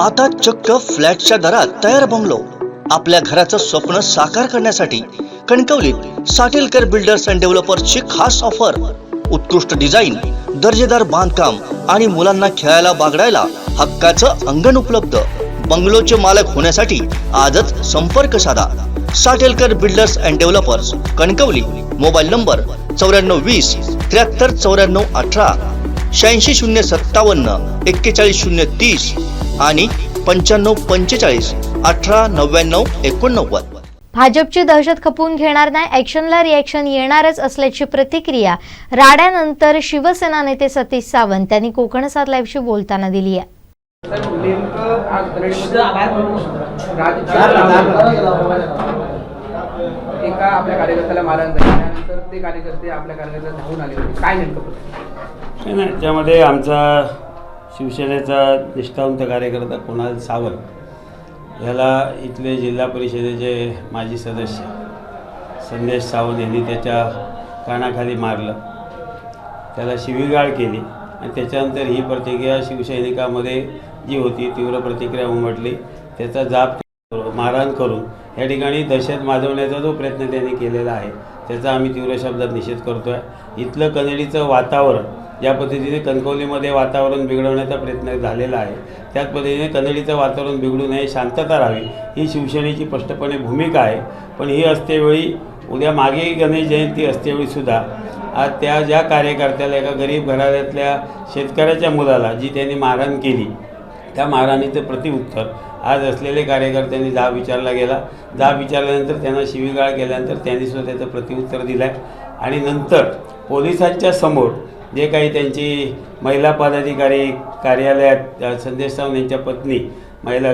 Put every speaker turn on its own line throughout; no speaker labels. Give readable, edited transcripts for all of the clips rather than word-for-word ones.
आता चक्क फ्लॅटच्या दरात तयार बंगलो. आपल्या घराचं स्वप्न साकार करण्यासाठी कणकवलीत साटेलकर बिल्डर्स अँड डेव्हलपर्सची खास ऑफर. उत्कृष्ट डिझाईन, दर्जेदार बांधकाम आणि मुलांना खेळायला बागडायला हक्काचं अंगण उपलब्ध. बंगलोचे मालक होण्यासाठी आजच संपर्क साधा. Satelkar builders and developers, Kankavli. Mobile number 9420 73 94 18, 86 057 41 030 आणि 95 45 18 99 89.
भाजपची दहशत खपवून घेणार नाही, ॲक्शनला रिॲक्शन येणारच असल्याची प्रतिक्रिया राड्यानंतर शिवसेना नेते सतीश सावंत यांनी कोकण 7 लाईव्हशी बोलताना दिली आहे.
एका आपल्या कार्यकर्त्याला मारहाण झाली, त्यानंतर ते कार्यकर्ते आपल्या कार्यकर्त्याला धावून आले होते. काय नेमकं
नाही, त्यामध्ये आमचा शिवसेनेचा निष्ठावंत कार्यकर्ता कुणाल सावंत याला इथले जिल्हा परिषदेचे माजी सदस्य संदेश सावंत यांनी त्याच्या कानाखाली मारलं, त्याला शिवीगाळ केली आणि त्याच्यानंतर ही प्रतिक्रिया शिवसैनिकामध्ये जी होती तीव्र प्रतिक्रिया उमटली. त्याचा जाब मारहाण करून या ठिकाणी दहशत माजवण्याचा जो प्रयत्न त्यांनी केलेला आहे त्याचा आम्ही तीव्र शब्दात निषेध करतो आहे. इथलं कनेडीचं वातावरण ज्या पद्धतीने कणकवलीमध्ये वातावरण बिघडवण्याचा प्रयत्न झालेला आहे त्याच पद्धतीने कनेडीचं वातावरण बिघडू नये, शांतता राहावी ही शिवसेनेची स्पष्टपणे भूमिका आहे. पण ही असतेवेळी उद्या मागे गणेश जयंती असतेवेळीसुद्धा आज त्या ज्या कार्यकर्त्याला एका गरीब घराण्यातल्या शेतकऱ्याच्या मुलाला जी त्यांनी मारहाण केली त्या मारहाणीचं प्रतिउत्तर आज असलेले कार्यकर्त्यांनी जाब विचारला गेला. जाब विचारल्यानंतर त्यांना शिवीगाळ केल्यानंतर त्यांनीसुद्धा त्याचं प्रतिउत्तर दिलं आहे. आणि नंतर पोलिसांच्या समोर जे काही त्यांची महिला पदाधिकारी कार्यालयात संदेश सावंत यांच्या पत्नी महिला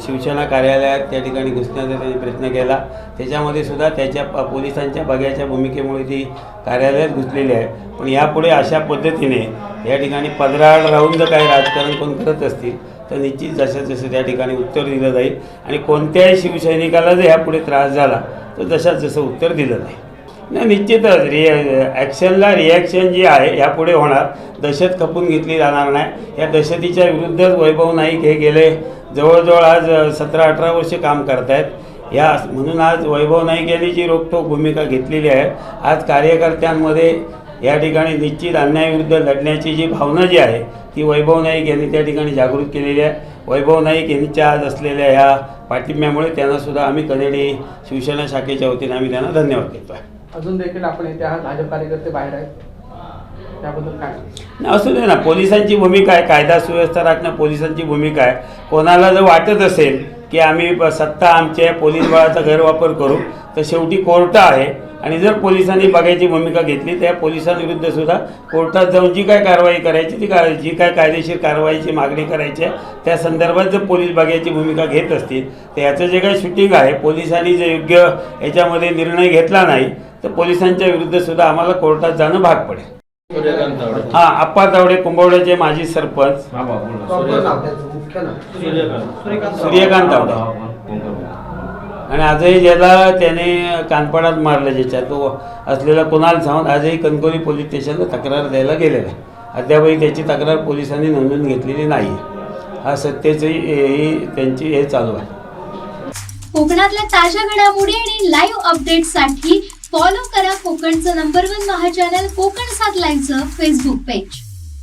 शिवसेना कार्यालयात त्या ठिकाणी घुसण्याचा त्यांनी प्रयत्न केला. त्याच्यामध्ये सुद्धा त्याच्या पोलिसांच्या बघ्याच्या भूमिकेमुळे ती कार्यालयात घुसलेली आहे. पण यापुढे अशा पद्धतीने या ठिकाणी पदराआड राहून जर काही राजकारण कोण करत असतील तर निश्चित जसं त्या ठिकाणी उत्तर दिलं जाईल आणि कोणत्याही शिवसैनिकाला जर ह्यापुढे त्रास झाला तर जसं उत्तर दिलं जाईल. नाही, निश्चितच ॲक्शनला रिॲक्शन जी आहे यापुढे होणार. दहशत खपून घेतली जाणार नाही. या दहशतीच्या विरुद्धच वैभव नाईक हे गेले जवळजवळ आज 17-18 वर्ष काम करत आहेत. म्हणून आज वैभव नाईक यांनी जी रोखठोक भूमिका घेतलेली आहे, आज कार्यकर्त्यांमध्ये या ठिकाणी निश्चित अन्यायाविरुद्ध लढण्याची जी भावना जी आहे ती वैभव नाईक यांनी त्या ठिकाणी जागृत केलेली आहे. वैभव नाईक यांच्या आज असलेल्या ह्या पाठिंब्यामुळे त्यांनासुद्धा आम्ही कनेडी शिवसेना शाखेच्या वतीने आम्ही त्यांना धन्यवाद देतो आहे.
अजून देखील आपण इथे आहात, भाजप कार्यकर्ते बाहेर आहेत, त्याबद्दल काय
असू दे ना. पोलिसांची भूमिका आहे, कायदा सुव्यवस्था राखणं पोलिसांची भूमिका आहे. कोणाला जर वाटत असेल की आम्ही सत्ता आमच्या पोलीस बळाचा गैरवापर करू तर शेवटी कोर्ट आहे आणि जर पोलिसांनी बघायची भूमिका घेतली तर या पोलिसांविरुद्ध सुद्धा कोर्टात जाऊन जी काय कारवाई करायची जी काय कायदेशीर कारवाईची मागणी करायची आहे त्या संदर्भात जर पोलीस बघायची भूमिका घेत असतील तर याचं जे काही शूटिंग आहे पोलिसांनी जर योग्य याच्यामध्ये निर्णय घेतला नाही तर पोलिसांच्या विरुद्ध सुद्धा आम्हाला कोर्टात जाणं भाग पडेल. हां, आप्पा तावडे, कुंभवड्याचे माजी सरपंच, सूर्यकांत तावडे. आणि आजही ज्याला त्याने कानपडात मारलं ज्याच्या तो असलेला कुणाल सावंत आजही कणकवली पोलीस स्टेशनला तक्रार द्यायला गेलेला आहे. अद्यापही त्याची तक्रार पोलिसांनी नोंदवून घेतलेली नाही. हा सत्तेची त्यांची हे चालू आहे.
कोकणातल्या ताज्या घडामोडी आणि लाईव्ह अपडेट्ससाठी फॉलो करा कोकणचं नंबर 1 महा चॅनल कोकण 7 लाईव्हचं फेसबुक पेज.